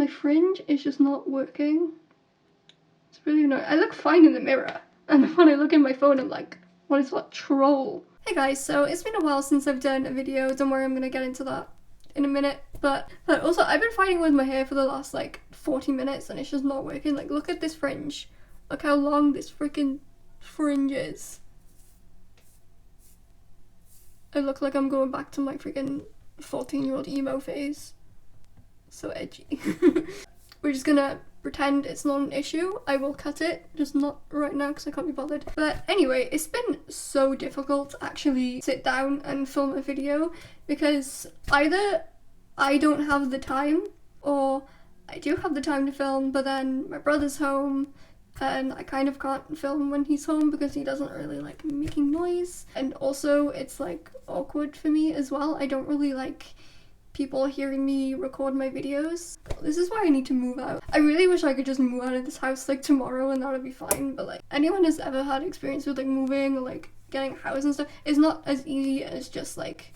My fringe is just not working. It's really annoying. I look fine in the mirror, and when I look in my phone, I'm like, what is that troll? Hey guys, so it's been a while since I've done a video. Don't worry, I'm gonna get into that in a minute. But also, I've been fighting with my hair for the last like 40 minutes, and it's just not working. Like, look at this fringe. Look how long this freaking fringe is. I look like I'm going back to my freaking 14-year-old emo phase. So edgy. We're just gonna pretend it's not an issue. I will cut it, just not right now because I can't be bothered. But anyway, it's been so difficult to actually sit down and film a video because either I don't have the time or I do have the time to film, but then my brother's home and I kind of can't film when he's home because he doesn't really like making noise. And also it's like awkward for me as well. I don't really like people hearing me record my videos. This is why I need to move out. I really wish I could just move out of this house like tomorrow and that would be fine, but like anyone has ever had experience with like moving or like getting a house and stuff, it's not as easy as just like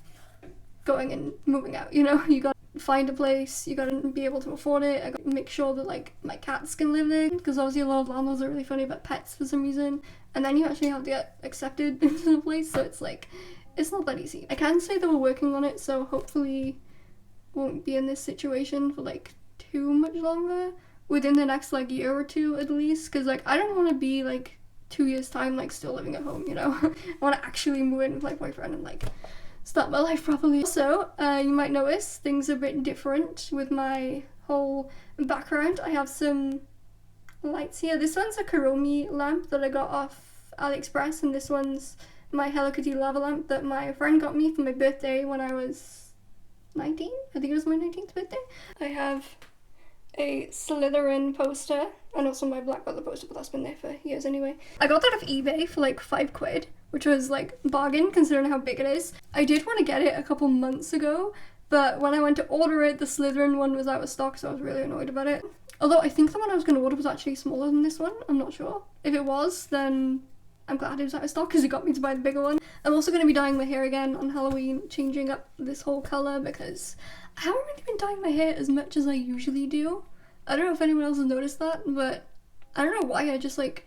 going and moving out, you know? You gotta find a place, you gotta be able to afford it, I gotta make sure that like my cats can live there, because obviously a lot of landlords are really funny about pets for some reason, and then you actually have to get accepted into the place, so it's like, it's not that easy. I can say that we're working on it, so hopefully won't be in this situation for like too much longer, within the next like year or two at least, because like I don't want to be like 2 years time like still living at home, you know? I want to actually move in with my boyfriend and like start my life properly. Also, you might notice things are a bit different with my whole background. I have some lights here. This one's a Kuromi lamp that I got off AliExpress, and this one's my Hello Kitty lava lamp that my friend got me for my birthday when I was 19? I think it was my 19th birthday. I have a Slytherin poster and also my Black Butler poster, but that's been there for years anyway. I got that off eBay for like £5, which was like bargain considering how big it is. I did want to get it a couple months ago, but when I went to order it, the Slytherin one was out of stock, so I was really annoyed about it. Although I think the one I was going to order was actually smaller than this one, I'm not sure. If it was, then I'm glad it was out of stock because it got me to buy the bigger one. I'm also going to be dyeing my hair again on Halloween, changing up this whole colour because I haven't really been dyeing my hair as much as I usually do. I don't know if anyone else has noticed that, but I don't know why, I just like,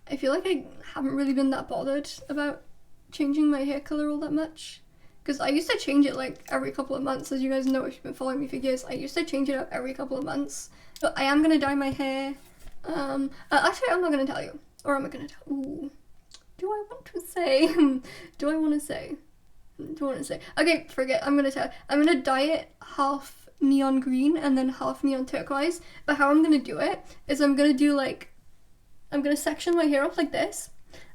I feel like I haven't really been that bothered about changing my hair colour all that much. Because I used to change it like every couple of months, as you guys know if you've been following me for years. I used to change it up every couple of months. But I am going to dye my hair. Actually, I'm not going to tell you. Or am I going to tell? Ooh. Do I want to say? Do I want to say? Do I want to say? Okay, forget. I'm gonna tell. I'm gonna dye it half neon green and then half neon turquoise. But how I'm gonna do it is I'm gonna do like, I'm gonna section my hair off like this,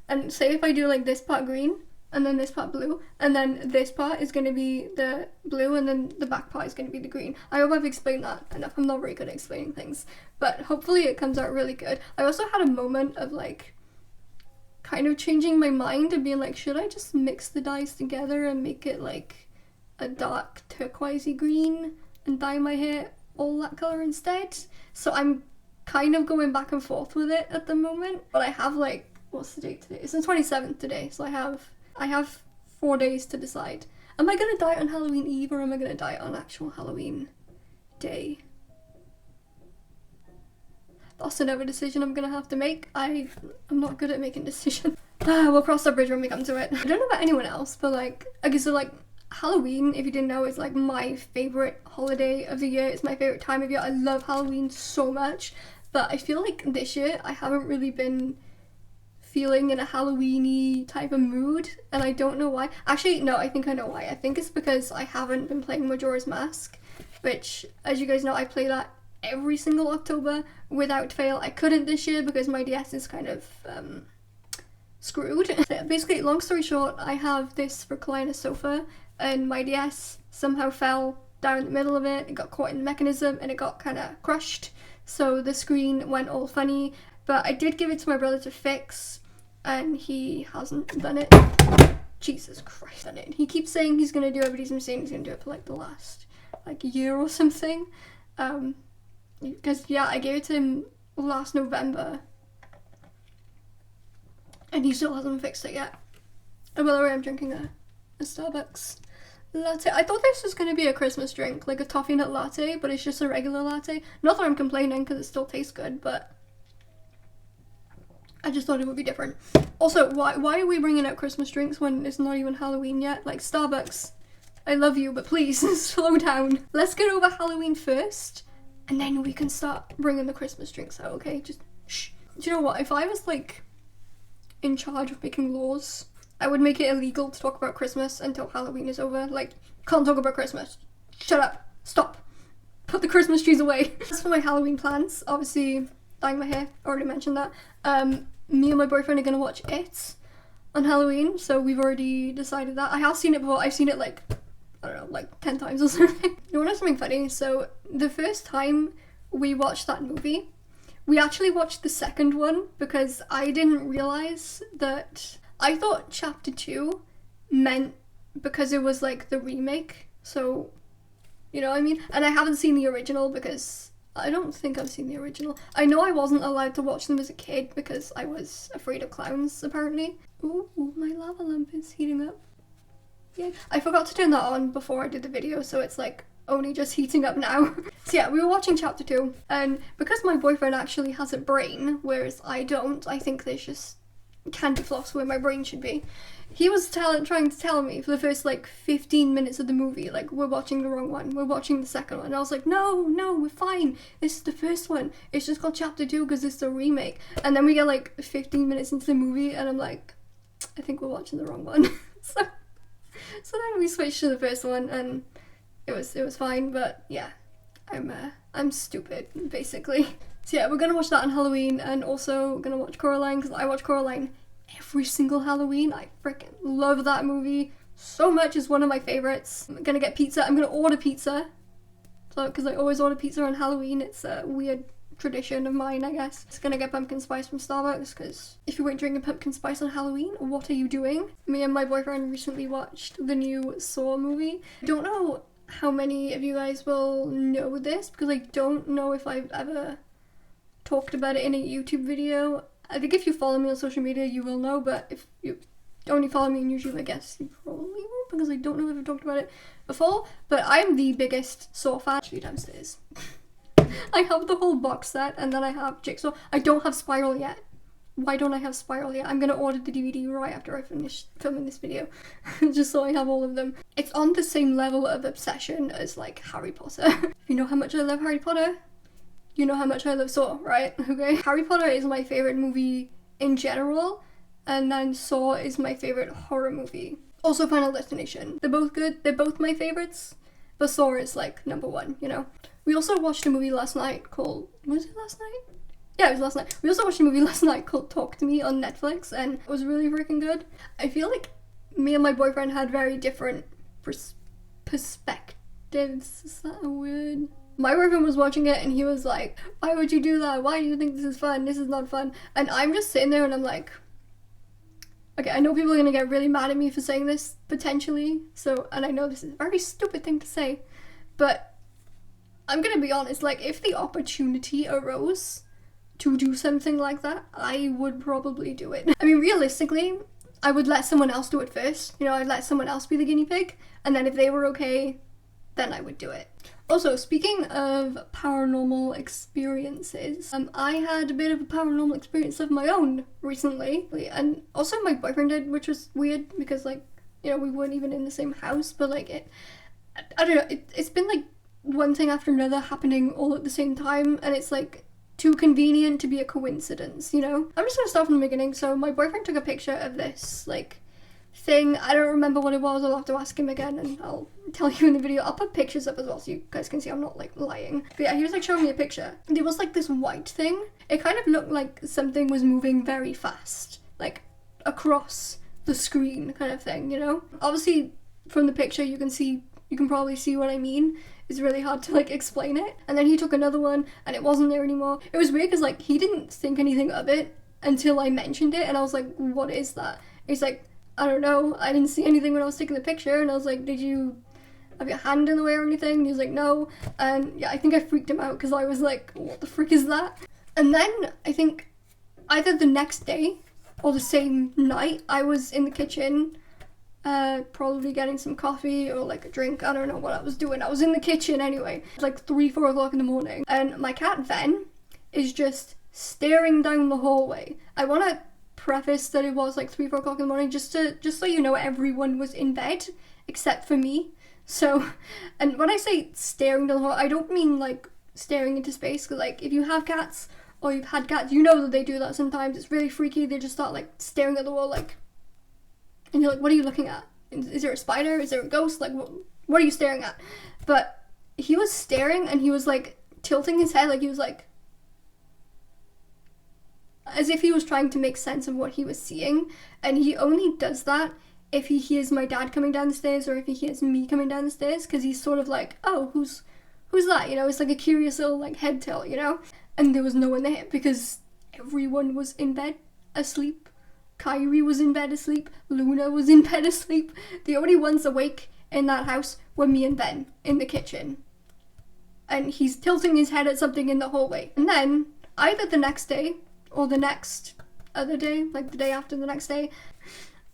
and say if I do like this part green and then this part blue, and then this part is gonna be the blue and then the back part is gonna be the green. I hope I've explained that enough. I'm not very good at explaining things, but hopefully it comes out really good. I also had a moment of like kind of changing my mind and being like, should I just mix the dyes together and make it like a dark turquoisey green and dye my hair all that colour instead? So I'm kind of going back and forth with it at the moment, but I have like, what's the date today? It's the 27th today, so I have 4 days to decide. Am I gonna dye it on Halloween Eve or am I gonna dye it on actual Halloween day? That's another decision I'm gonna have to make. I'm not good at making decisions. We'll cross that bridge when we come to it. I don't know about anyone else, but like, okay, so like Halloween, if you didn't know, is like my favourite holiday of the year. It's my favourite time of year. I love Halloween so much, but I feel like this year I haven't really been feeling in a Halloween-y type of mood, and I don't know why. Actually, no, I think I know why. I think it's because I haven't been playing Majora's Mask, which, as you guys know, I play that every single October without fail. I couldn't this year because my DS is kind of screwed. Basically, long story short, I have this recliner sofa and my DS somehow fell down the middle of it. It got caught in the mechanism and it got kind of crushed, so the screen went all funny. But I did give it to my brother to fix and he hasn't done it. Jesus Christ, done it. He keeps saying he's gonna do it, but he's been saying he's gonna do it for like the last like year or something. Because yeah, I gave it to him last November and he still hasn't fixed it yet. Oh, by the way, I'm drinking a Starbucks latte. I thought this was going to be a Christmas drink, like a toffee nut latte, but it's just a regular latte. Not that I'm complaining, because it still tastes good, but I just thought it would be different. Also, why are we bringing out Christmas drinks when it's not even Halloween yet? Like, Starbucks, I love you, but please, slow down. Let's get over Halloween first, and then we can start bringing the Christmas drinks out, okay? Just shh. Do you know what? If I was, like, in charge of making laws, I would make it illegal to talk about Christmas until Halloween is over. Like, can't talk about Christmas. Shut up. Stop. Put the Christmas trees away. As for my Halloween plans, obviously, dyeing my hair, already mentioned that. Me and my boyfriend are gonna watch It on Halloween, so we've already decided that. I have seen it before. I've seen it like, I don't know, like 10 times or something. You wanna know something funny? So the first time we watched that movie, we actually watched the second one because I didn't realise that. I thought chapter 2 meant because it was like the remake, so you know what I mean? And I haven't seen the original because I don't think I've seen the original. I know I wasn't allowed to watch them as a kid because I was afraid of clowns, apparently. Ooh, my lava lamp is heating up. Yeah, I forgot to turn that on before I did the video, so it's like only just heating up now. So yeah, we were watching chapter 2, and because my boyfriend actually has a brain, whereas I don't, I think there's just candy floss where my brain should be. He was trying to tell me for the first like 15 minutes of the movie, like, we're watching the wrong one, we're watching the second one. And I was like, no, we're fine. This is the first one. It's just called chapter 2 because it's the remake. And then we get like 15 minutes into the movie and I'm like, I think we're watching the wrong one. so then we switched to the first one and it was fine, but yeah, I'm stupid, basically. So yeah, we're gonna watch that on Halloween, and also gonna watch Coraline, because I watch Coraline every single Halloween. I freaking love that movie so much. It's one of my favorites. I'm gonna get pizza. I'm gonna order pizza, so because I always order pizza on Halloween. It's a weird tradition of mine, I guess. Just gonna get pumpkin spice from Starbucks, because if you weren't drinking pumpkin spice on Halloween, what are you doing? Me and my boyfriend recently watched the new Saw movie. I don't know how many of you guys will know this, because I don't know if I've ever talked about it in a YouTube video. I think if you follow me on social media you will know, but if you only follow me on YouTube, I guess you probably won't, because I don't know if I've talked about it before. But I'm the biggest Saw fan. Actually, downstairs I have the whole box set, and then I have Jigsaw. I don't have Spiral yet. Why don't I have Spiral yet? I'm gonna order the DVD right after I finish filming this video, just so I have all of them. It's on the same level of obsession as like Harry Potter. You know how much I love Harry Potter? You know how much I love Saw, right? Okay. Harry Potter is my favorite movie in general, and then Saw is my favorite horror movie. Also Final Destination. They're both good. They're both my favorites, but Saw is like #1, you know? We also watched a movie last night called, was it last night? Yeah, it was last night. We also watched a movie last night called Talk to Me on Netflix, and it was really freaking good. I feel like me and my boyfriend had very different perspectives. Is that a word? My boyfriend was watching it and he was like, why would you do that? Why do you think this is fun? This is not fun. And I'm just sitting there and I'm like, okay, I know people are gonna get really mad at me for saying this, potentially. So, and I know this is a very stupid thing to say, but I'm gonna be honest, like, if the opportunity arose to do something like that, I would probably do it. I mean, realistically, I would let someone else do it first. You know, I'd let someone else be the guinea pig, and then if they were okay, then I would do it. Also, speaking of paranormal experiences, I had a bit of a paranormal experience of my own recently, and also my boyfriend did, which was weird because, like, you know, we weren't even in the same house, but like, I don't know, it's been like one thing after another happening all at the same time, and it's like too convenient to be a coincidence, you know? I'm just gonna start from the beginning. So my boyfriend took a picture of this, like, thing. I don't remember what it was. I'll have to ask him again and I'll tell you in the video. I'll put pictures up as well so you guys can see I'm not like lying. But yeah, he was like showing me a picture. And it was like this white thing. It kind of looked like something was moving very fast, like across the screen kind of thing, you know? Obviously from the picture you can probably see what I mean. It's really hard to like explain it. And then he took another one and it wasn't there anymore. It was weird because like he didn't think anything of it until I mentioned it, and I was like, what is that? He's like, I don't know, I didn't see anything when I was taking the picture. And I was like, did you have your hand in the way or anything? And he was like, no. And yeah, I think I freaked him out because I was like, what the frick is that? And then I think either the next day or the same night, I was in the kitchen probably getting some coffee or like a drink. I don't know what I was doing. I was in the kitchen anyway. It's like 3-4 o'clock in the morning, and my cat Ven is just staring down the hallway. I want to preface that it was like 3-4 o'clock in the morning, just so you know, everyone was in bed except for me. So, and when I say staring down the hallway, I don't mean like staring into space, because like if you have cats or you've had cats, you know that they do that sometimes. It's really freaky. They just start like staring at the wall, like, and you're like, what are you looking at? Is there a spider? Is there a ghost? Like, what are you staring at? But he was staring, and he was like tilting his head, like he was like, as if he was trying to make sense of what he was seeing. And he only does that if he hears my dad coming down the stairs, or if he hears me coming down the stairs, because he's sort of like, oh, who's that? You know, it's like a curious little like head tilt, you know? And there was no one there because everyone was in bed asleep. Kyrie was in bed asleep. Luna was in bed asleep. The only ones awake in that house were me and Ben in the kitchen. And he's tilting his head at something in the hallway. And then, either the next day, or the next other day, like the day after the next day,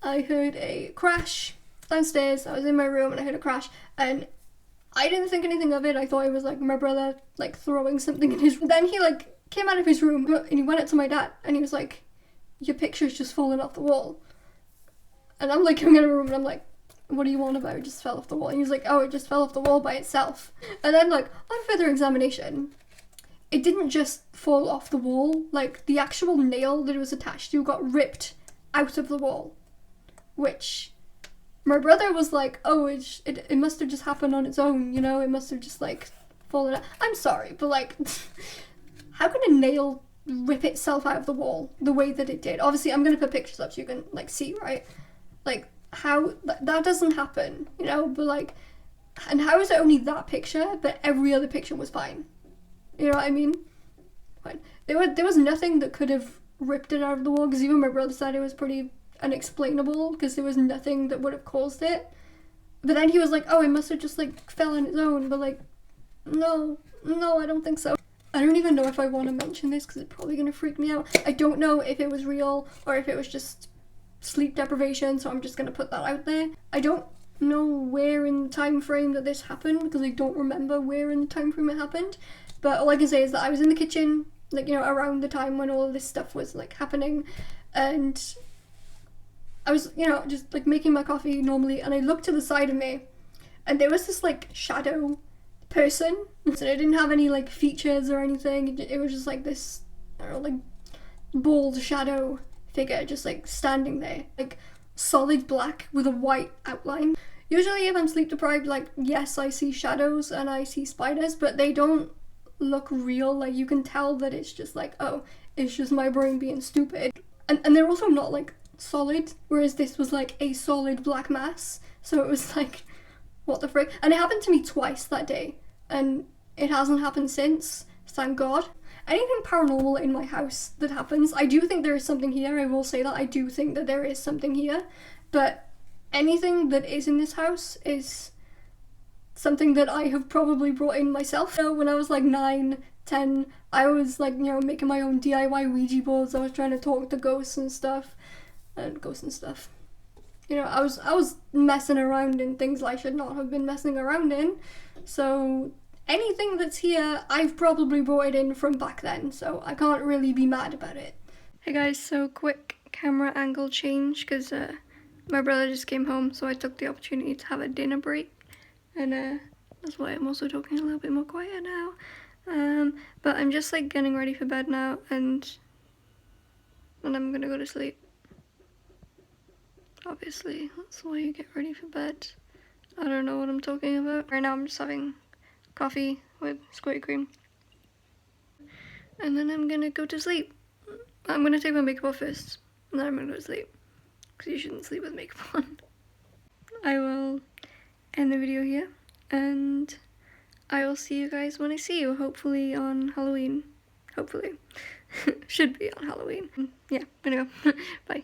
I heard a crash downstairs. I was in my room and I heard a crash, and I didn't think anything of it. I thought it was like my brother like throwing something in his room. Then he like came out of his room and he went up to my dad and he was like, your picture's just fallen off the wall. And I'm like coming out of the room and I'm like, what do you want about? It just fell off the wall. And he was like, oh, it just fell off the wall by itself. And then like on further examination, it didn't just fall off the wall. Like the actual nail that it was attached to got ripped out of the wall, which my brother was like, oh, it must have just happened on its own, you know, it must have just like fallen out. I'm sorry, but like, how can a nail rip itself out of the wall the way that it did? Obviously, I'm gonna put pictures up so you can like see, right? Like, how that doesn't happen, you know? But like, and how is it only that picture, but every other picture was fine? You know what I mean? Fine. There was nothing that could have ripped it out of the wall, because even my brother said it was pretty unexplainable, because there was nothing that would have caused it. But then he was like, oh, it must have just like fell on its own. But like, no, I don't think so. I don't even know if I want to mention this because it's probably going to freak me out. I don't know if it was real or if it was just sleep deprivation, so I'm just going to put that out there. I don't know where in the time frame that this happened, because I don't remember where in the time frame it happened. But all I can say is that I was in the kitchen, like, you know, around the time when all of this stuff was like happening, and I was, you know, just like making my coffee normally, and I looked to the side of me and there was this like shadow person. So it didn't have any like features or anything. It was just like this, I don't know, like bald shadow figure just like standing there, like solid black with a white outline. Usually if I'm sleep deprived, like, yes, I see shadows and I see spiders, but they don't look real. Like, you can tell that it's just like, oh, it's just my brain being stupid. And they're also not like solid, whereas this was like a solid black mass. So it was like, what the frick? And it happened to me twice that day, and it hasn't happened since, thank God. Anything paranormal in my house that happens, I do think there is something here. I will say that I do think that there is something here, but anything that is in this house is something that I have probably brought in myself. You know, when I was like 9, 10, I was like, you know, making my own DIY Ouija boards. I was trying to talk to ghosts and stuff. You know, I was messing around in things I should not have been messing around in. So anything that's here, I've probably brought it in from back then, so I can't really be mad about it. Hey guys, so quick camera angle change, because my brother just came home, so I took the opportunity to have a dinner break, and that's why I'm also talking a little bit more quiet now. But I'm just like getting ready for bed now, and I'm gonna go to sleep. Obviously, that's why you get ready for bed. I don't know what I'm talking about. Right now I'm just having coffee with squirty cream. And then I'm gonna go to sleep. I'm gonna take my makeup off first, and then I'm gonna go to sleep. Because you shouldn't sleep with makeup on. I will end the video here, and I will see you guys when I see you, hopefully on Halloween. Hopefully. Should be on Halloween. Yeah, anyway, bye.